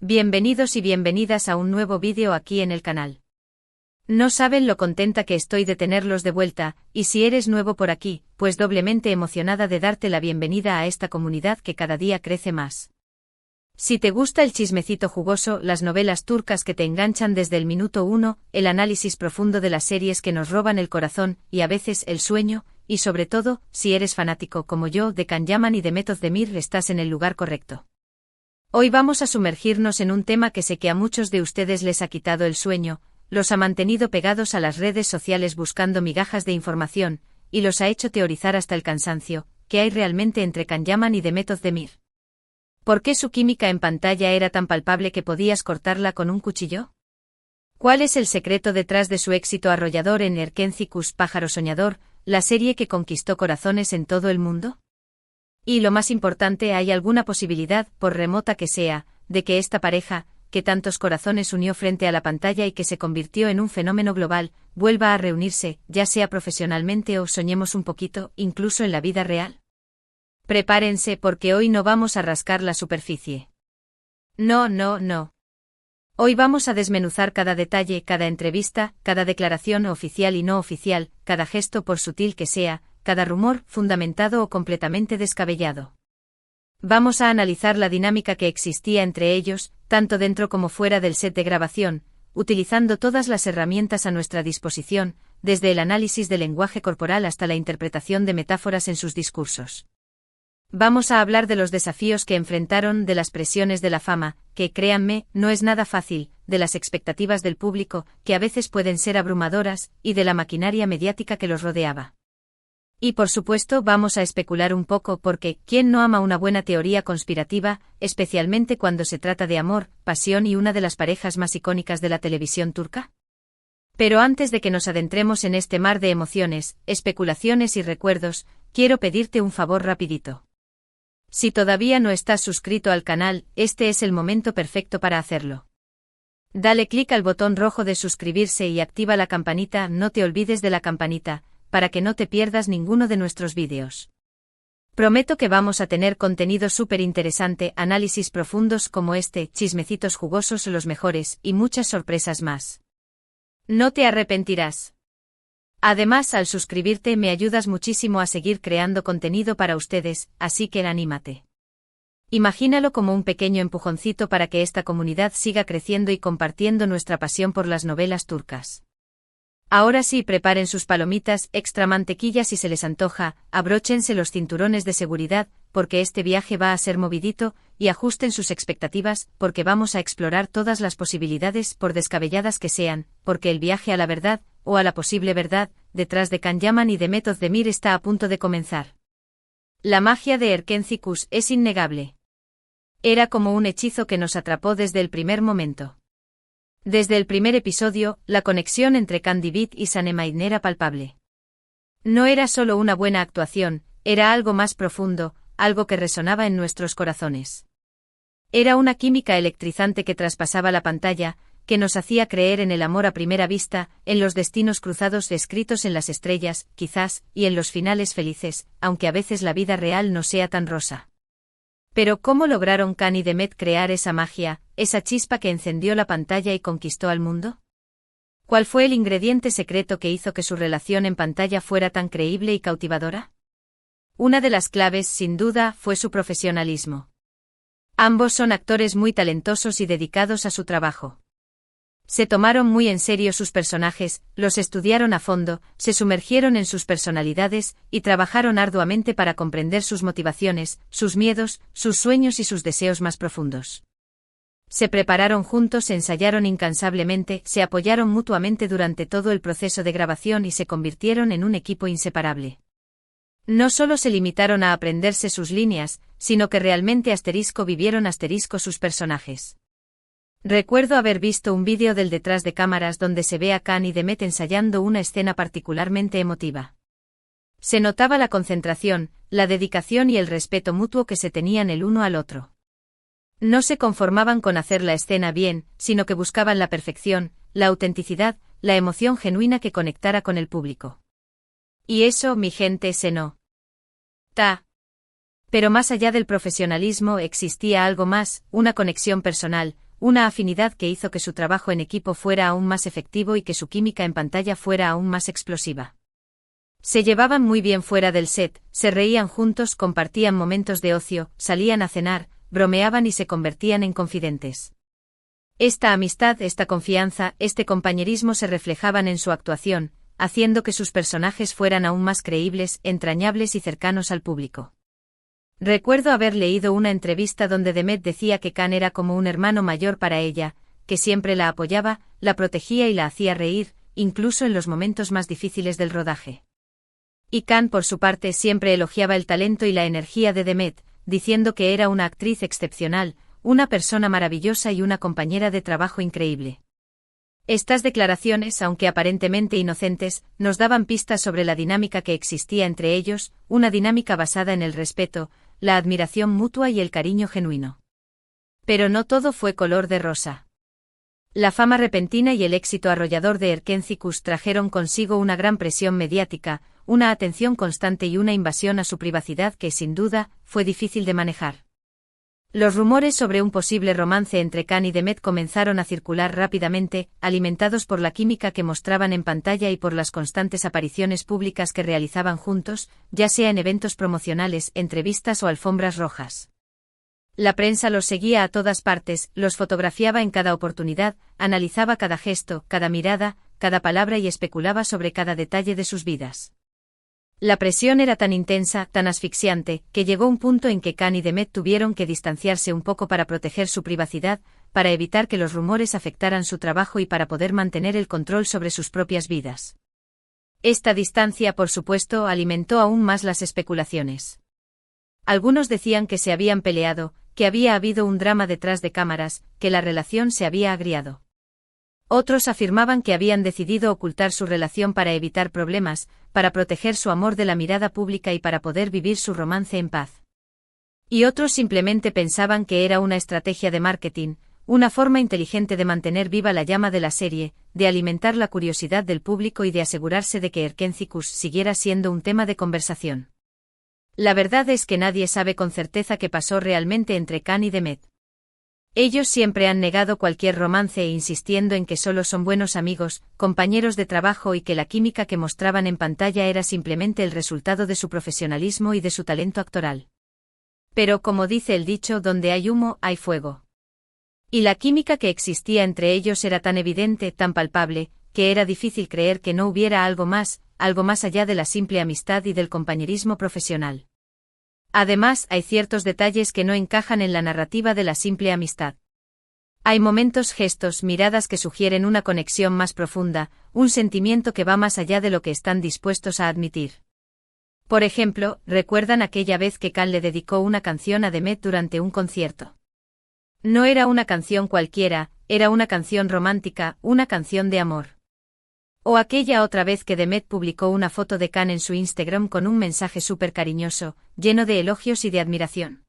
Bienvenidos y bienvenidas a un nuevo vídeo aquí en el canal. No saben lo contenta que estoy de tenerlos de vuelta, y si eres nuevo por aquí, pues doblemente emocionada de darte la bienvenida a esta comunidad que cada día crece más. Si te gusta el chismecito jugoso, las novelas turcas que te enganchan desde el minuto 1, el análisis profundo de las series que nos roban el corazón y a veces el sueño, y sobre todo, si eres fanático como yo de Can Yaman y de Method Demir, estás en el lugar correcto. Hoy vamos a sumergirnos en un tema que sé que a muchos de ustedes les ha quitado el sueño, los ha mantenido pegados a las redes sociales buscando migajas de información, y los ha hecho teorizar hasta el cansancio, ¿qué hay realmente entre Can Yaman y de Method Demir? ¿Por qué su química en pantalla era tan palpable que podías cortarla con un cuchillo? ¿Cuál es el secreto detrás de su éxito arrollador en Erkencikus Pájaro Soñador, la serie que conquistó corazones en todo el mundo? Y lo más importante, ¿hay alguna posibilidad, por remota que sea, de que esta pareja, que tantos corazones unió frente a la pantalla y que se convirtió en un fenómeno global, vuelva a reunirse, ya sea profesionalmente o soñemos un poquito, incluso en la vida real? Prepárense porque hoy no vamos a rascar la superficie. No. Hoy vamos a desmenuzar cada detalle, cada entrevista, cada declaración oficial y no oficial, cada gesto por sutil que sea, cada rumor, fundamentado o completamente descabellado. Vamos a analizar la dinámica que existía entre ellos, tanto dentro como fuera del set de grabación, utilizando todas las herramientas a nuestra disposición, desde el análisis del lenguaje corporal hasta la interpretación de metáforas en sus discursos. Vamos a hablar de los desafíos que enfrentaron, de las presiones de la fama, que, créanme, no es nada fácil, de las expectativas del público, que a veces pueden ser abrumadoras, y de la maquinaria mediática que los rodeaba. Y por supuesto vamos a especular un poco porque, ¿quién no ama una buena teoría conspirativa, especialmente cuando se trata de amor, pasión y una de las parejas más icónicas de la televisión turca? Pero antes de que nos adentremos en este mar de emociones, especulaciones y recuerdos, quiero pedirte un favor rapidito. Si todavía no estás suscrito al canal, este es el momento perfecto para hacerlo. Dale clic al botón rojo de suscribirse y activa la campanita, no te olvides de la campanita, para que no te pierdas ninguno de nuestros vídeos. Prometo que vamos a tener contenido súper interesante, análisis profundos como este, chismecitos jugosos los mejores y muchas sorpresas más. No te arrepentirás. Además, al suscribirte me ayudas muchísimo a seguir creando contenido para ustedes, así que anímate. Imagínalo como un pequeño empujoncito para que esta comunidad siga creciendo y compartiendo nuestra pasión por las novelas turcas. Ahora sí, preparen sus palomitas, extra mantequilla si se les antoja, abróchense los cinturones de seguridad, porque este viaje va a ser movidito, y ajusten sus expectativas, porque vamos a explorar todas las posibilidades, por descabelladas que sean, porque el viaje a la verdad, o a la posible verdad, detrás de Can Yaman y de Method Demir está a punto de comenzar. La magia de Erkencikus es innegable. Era como un hechizo que nos atrapó desde el primer momento. Desde el primer episodio, la conexión entre Candy Beat y Sanem era palpable. No era solo una buena actuación, era algo más profundo, algo que resonaba en nuestros corazones. Era una química electrizante que traspasaba la pantalla, que nos hacía creer en el amor a primera vista, en los destinos cruzados escritos en las estrellas, quizás, y en los finales felices, aunque a veces la vida real no sea tan rosa. Pero ¿cómo lograron Can y Demet crear esa magia, esa chispa que encendió la pantalla y conquistó al mundo? ¿Cuál fue el ingrediente secreto que hizo que su relación en pantalla fuera tan creíble y cautivadora? Una de las claves, sin duda, fue su profesionalismo. Ambos son actores muy talentosos y dedicados a su trabajo. Se tomaron muy en serio sus personajes, los estudiaron a fondo, se sumergieron en sus personalidades, y trabajaron arduamente para comprender sus motivaciones, sus miedos, sus sueños y sus deseos más profundos. Se prepararon juntos, se ensayaron incansablemente, se apoyaron mutuamente durante todo el proceso de grabación y se convirtieron en un equipo inseparable. No solo se limitaron a aprenderse sus líneas, sino que realmente vivieron sus personajes. Recuerdo haber visto un vídeo del detrás de cámaras donde se ve a Can y Demet ensayando una escena particularmente emotiva. Se notaba la concentración, la dedicación y el respeto mutuo que se tenían el uno al otro. No se conformaban con hacer la escena bien, sino que buscaban la perfección, la autenticidad, la emoción genuina que conectara con el público. Y eso, mi gente, se nota. Pero más allá del profesionalismo existía algo más, una conexión personal, una afinidad que hizo que su trabajo en equipo fuera aún más efectivo y que su química en pantalla fuera aún más explosiva. Se llevaban muy bien fuera del set, se reían juntos, compartían momentos de ocio, salían a cenar, bromeaban y se convertían en confidentes. Esta amistad, esta confianza, este compañerismo se reflejaban en su actuación, haciendo que sus personajes fueran aún más creíbles, entrañables y cercanos al público. Recuerdo haber leído una entrevista donde Demet decía que Khan era como un hermano mayor para ella, que siempre la apoyaba, la protegía y la hacía reír, incluso en los momentos más difíciles del rodaje. Y Khan, por su parte, siempre elogiaba el talento y la energía de Demet, diciendo que era una actriz excepcional, una persona maravillosa y una compañera de trabajo increíble. Estas declaraciones, aunque aparentemente inocentes, nos daban pistas sobre la dinámica que existía entre ellos, una dinámica basada en el respeto, la admiración mutua y el cariño genuino. Pero no todo fue color de rosa. La fama repentina y el éxito arrollador de Erkénzicus trajeron consigo una gran presión mediática, una atención constante y una invasión a su privacidad que, sin duda, fue difícil de manejar. Los rumores sobre un posible romance entre Khan y Demet comenzaron a circular rápidamente, alimentados por la química que mostraban en pantalla y por las constantes apariciones públicas que realizaban juntos, ya sea en eventos promocionales, entrevistas o alfombras rojas. La prensa los seguía a todas partes, los fotografiaba en cada oportunidad, analizaba cada gesto, cada mirada, cada palabra y especulaba sobre cada detalle de sus vidas. La presión era tan intensa, tan asfixiante, que llegó un punto en que Khan y Demet tuvieron que distanciarse un poco para proteger su privacidad, para evitar que los rumores afectaran su trabajo y para poder mantener el control sobre sus propias vidas. Esta distancia, por supuesto, alimentó aún más las especulaciones. Algunos decían que se habían peleado, que había habido un drama detrás de cámaras, que la relación se había agriado. Otros afirmaban que habían decidido ocultar su relación para evitar problemas, para proteger su amor de la mirada pública y para poder vivir su romance en paz. Y otros simplemente pensaban que era una estrategia de marketing, una forma inteligente de mantener viva la llama de la serie, de alimentar la curiosidad del público y de asegurarse de que Erkénzicus siguiera siendo un tema de conversación. La verdad es que nadie sabe con certeza qué pasó realmente entre Khan y Demet. Ellos siempre han negado cualquier romance insistiendo en que solo son buenos amigos, compañeros de trabajo y que la química que mostraban en pantalla era simplemente el resultado de su profesionalismo y de su talento actoral. Pero como dice el dicho, donde hay humo, hay fuego. Y la química que existía entre ellos era tan evidente, tan palpable, que era difícil creer que no hubiera algo más allá de la simple amistad y del compañerismo profesional. Además, hay ciertos detalles que no encajan en la narrativa de la simple amistad. Hay momentos, gestos, miradas que sugieren una conexión más profunda, un sentimiento que va más allá de lo que están dispuestos a admitir. Por ejemplo, ¿recuerdan aquella vez que Khan le dedicó una canción a Demet durante un concierto? No era una canción cualquiera, era una canción romántica, una canción de amor. O aquella otra vez que Demet publicó una foto de Khan en su Instagram con un mensaje súper cariñoso, lleno de elogios y de admiración.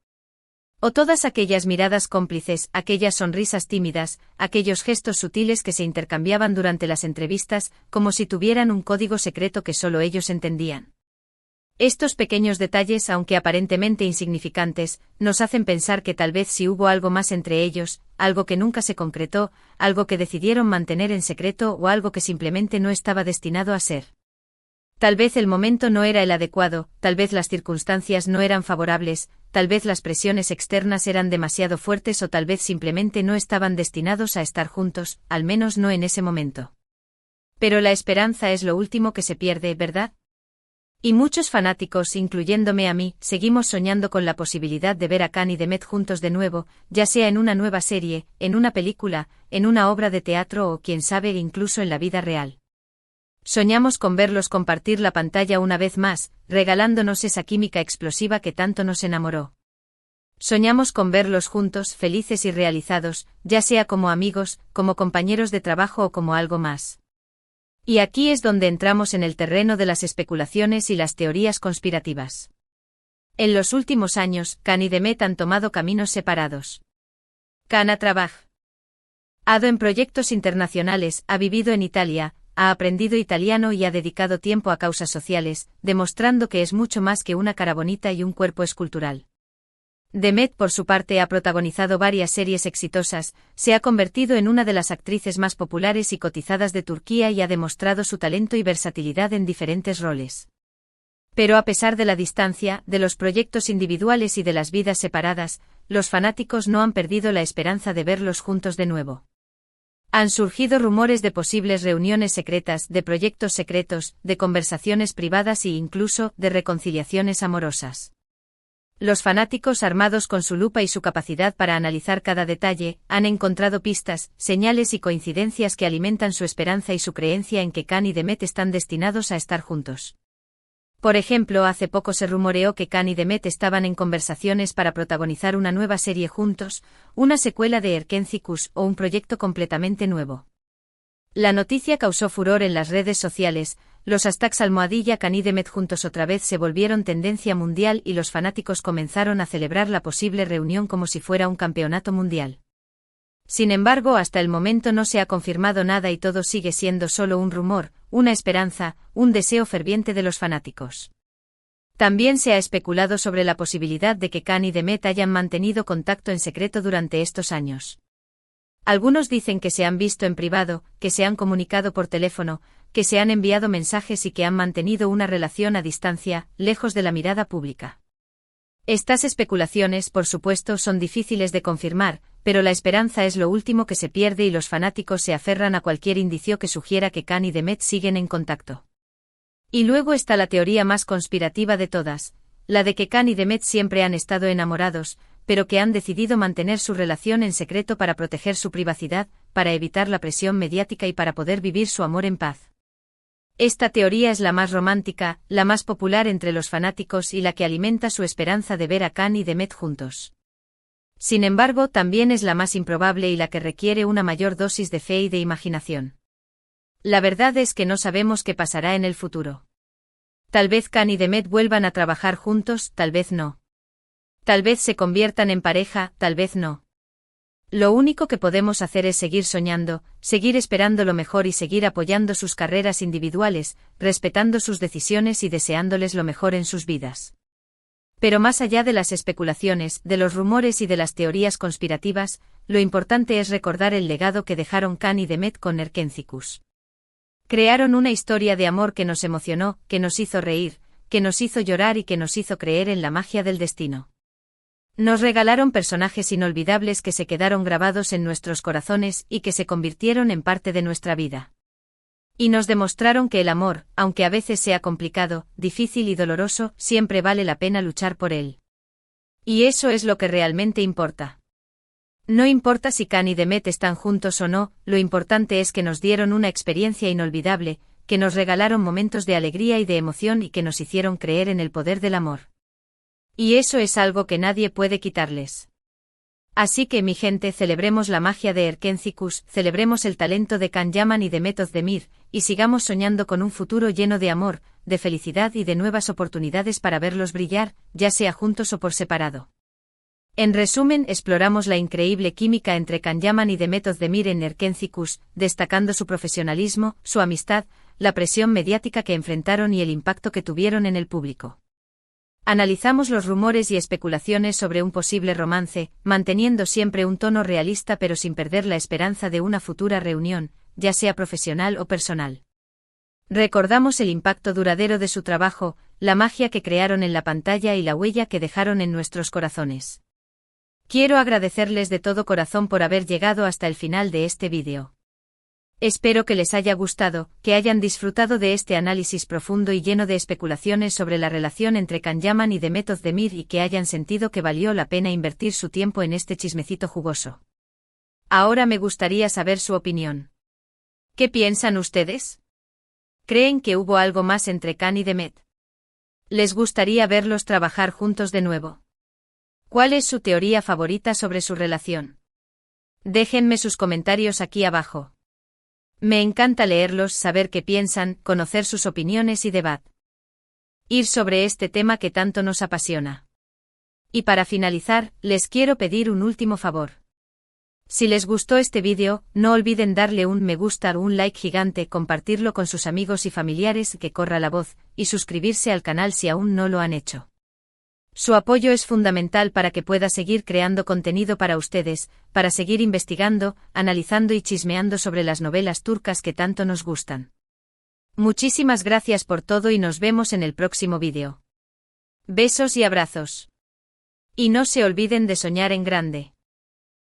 O todas aquellas miradas cómplices, aquellas sonrisas tímidas, aquellos gestos sutiles que se intercambiaban durante las entrevistas, como si tuvieran un código secreto que solo ellos entendían. Estos pequeños detalles, aunque aparentemente insignificantes, nos hacen pensar que tal vez sí hubo algo más entre ellos, algo que nunca se concretó, algo que decidieron mantener en secreto o algo que simplemente no estaba destinado a ser. Tal vez el momento no era el adecuado, tal vez las circunstancias no eran favorables, tal vez las presiones externas eran demasiado fuertes o tal vez simplemente no estaban destinados a estar juntos, al menos no en ese momento. Pero la esperanza es lo último que se pierde, ¿verdad? Y muchos fanáticos, incluyéndome a mí, seguimos soñando con la posibilidad de ver a Khan y Demet juntos de nuevo, ya sea en una nueva serie, en una película, en una obra de teatro o quién sabe incluso en la vida real. Soñamos con verlos compartir la pantalla una vez más, regalándonos esa química explosiva que tanto nos enamoró. Soñamos con verlos juntos, felices y realizados, ya sea como amigos, como compañeros de trabajo o como algo más. Y aquí es donde entramos en el terreno de las especulaciones y las teorías conspirativas. En los últimos años, Khan y Demet han tomado caminos separados. Khan ha trabajado en proyectos internacionales, ha vivido en Italia, ha aprendido italiano y ha dedicado tiempo a causas sociales, demostrando que es mucho más que una cara bonita y un cuerpo escultural. Demet, por su parte, ha protagonizado varias series exitosas, se ha convertido en una de las actrices más populares y cotizadas de Turquía y ha demostrado su talento y versatilidad en diferentes roles. Pero a pesar de la distancia, de los proyectos individuales y de las vidas separadas, los fanáticos no han perdido la esperanza de verlos juntos de nuevo. Han surgido rumores de posibles reuniones secretas, de proyectos secretos, de conversaciones privadas e incluso de reconciliaciones amorosas. Los fanáticos, armados con su lupa y su capacidad para analizar cada detalle, han encontrado pistas, señales y coincidencias que alimentan su esperanza y su creencia en que Can y Demet están destinados a estar juntos. Por ejemplo, hace poco se rumoreó que Can y Demet estaban en conversaciones para protagonizar una nueva serie juntos, una secuela de Erkenci o un proyecto completamente nuevo. La noticia causó furor en las redes sociales, los hashtags #Can y Demet juntos otra vez se volvieron tendencia mundial y los fanáticos comenzaron a celebrar la posible reunión como si fuera un campeonato mundial. Sin embargo, hasta el momento no se ha confirmado nada y todo sigue siendo solo un rumor, una esperanza, un deseo ferviente de los fanáticos. También se ha especulado sobre la posibilidad de que Can y Demet hayan mantenido contacto en secreto durante estos años. Algunos dicen que se han visto en privado, que se han comunicado por teléfono, que se han enviado mensajes y que han mantenido una relación a distancia, lejos de la mirada pública. Estas especulaciones, por supuesto, son difíciles de confirmar, pero la esperanza es lo último que se pierde y los fanáticos se aferran a cualquier indicio que sugiera que Can y Demet siguen en contacto. Y luego está la teoría más conspirativa de todas, la de que Can y Demet siempre han estado enamorados, pero que han decidido mantener su relación en secreto para proteger su privacidad, para evitar la presión mediática y para poder vivir su amor en paz. Esta teoría es la más romántica, la más popular entre los fanáticos y la que alimenta su esperanza de ver a Can y Demet juntos. Sin embargo, también es la más improbable y la que requiere una mayor dosis de fe y de imaginación. La verdad es que no sabemos qué pasará en el futuro. Tal vez Can y Demet vuelvan a trabajar juntos, tal vez no. Tal vez se conviertan en pareja, tal vez no. Lo único que podemos hacer es seguir soñando, seguir esperando lo mejor y seguir apoyando sus carreras individuales, respetando sus decisiones y deseándoles lo mejor en sus vidas. Pero más allá de las especulaciones, de los rumores y de las teorías conspirativas, lo importante es recordar el legado que dejaron Can y Demet con Erkenci. Crearon una historia de amor que nos emocionó, que nos hizo reír, que nos hizo llorar y que nos hizo creer en la magia del destino. Nos regalaron personajes inolvidables que se quedaron grabados en nuestros corazones y que se convirtieron en parte de nuestra vida. Y nos demostraron que el amor, aunque a veces sea complicado, difícil y doloroso, siempre vale la pena luchar por él. Y eso es lo que realmente importa. No importa si Can y Demet están juntos o no, lo importante es que nos dieron una experiencia inolvidable, que nos regalaron momentos de alegría y de emoción y que nos hicieron creer en el poder del amor. Y eso es algo que nadie puede quitarles. Así que mi gente, celebremos la magia de Erkenci, celebremos el talento de Can Yaman y Demet Özdemir, y sigamos soñando con un futuro lleno de amor, de felicidad y de nuevas oportunidades para verlos brillar, ya sea juntos o por separado. En resumen, exploramos la increíble química entre Can Yaman y Demet Özdemir en Erkenci, destacando su profesionalismo, su amistad, la presión mediática que enfrentaron y el impacto que tuvieron en el público. Analizamos los rumores y especulaciones sobre un posible romance, manteniendo siempre un tono realista pero sin perder la esperanza de una futura reunión, ya sea profesional o personal. Recordamos el impacto duradero de su trabajo, la magia que crearon en la pantalla y la huella que dejaron en nuestros corazones. Quiero agradecerles de todo corazón por haber llegado hasta el final de este vídeo. Espero que les haya gustado, que hayan disfrutado de este análisis profundo y lleno de especulaciones sobre la relación entre Can Yaman y Demet Özdemir y que hayan sentido que valió la pena invertir su tiempo en este chismecito jugoso. Ahora me gustaría saber su opinión. ¿Qué piensan ustedes? ¿Creen que hubo algo más entre Can y Demet? ¿Les gustaría verlos trabajar juntos de nuevo? ¿Cuál es su teoría favorita sobre su relación? Déjenme sus comentarios aquí abajo. Me encanta leerlos, saber qué piensan, conocer sus opiniones y debatir sobre este tema que tanto nos apasiona. Y para finalizar, les quiero pedir un último favor. Si les gustó este vídeo, no olviden darle un me gusta o un like gigante, compartirlo con sus amigos y familiares, que corra la voz, y suscribirse al canal si aún no lo han hecho. Su apoyo es fundamental para que pueda seguir creando contenido para ustedes, para seguir investigando, analizando y chismeando sobre las novelas turcas que tanto nos gustan. Muchísimas gracias por todo y nos vemos en el próximo vídeo. Besos y abrazos. Y no se olviden de soñar en grande.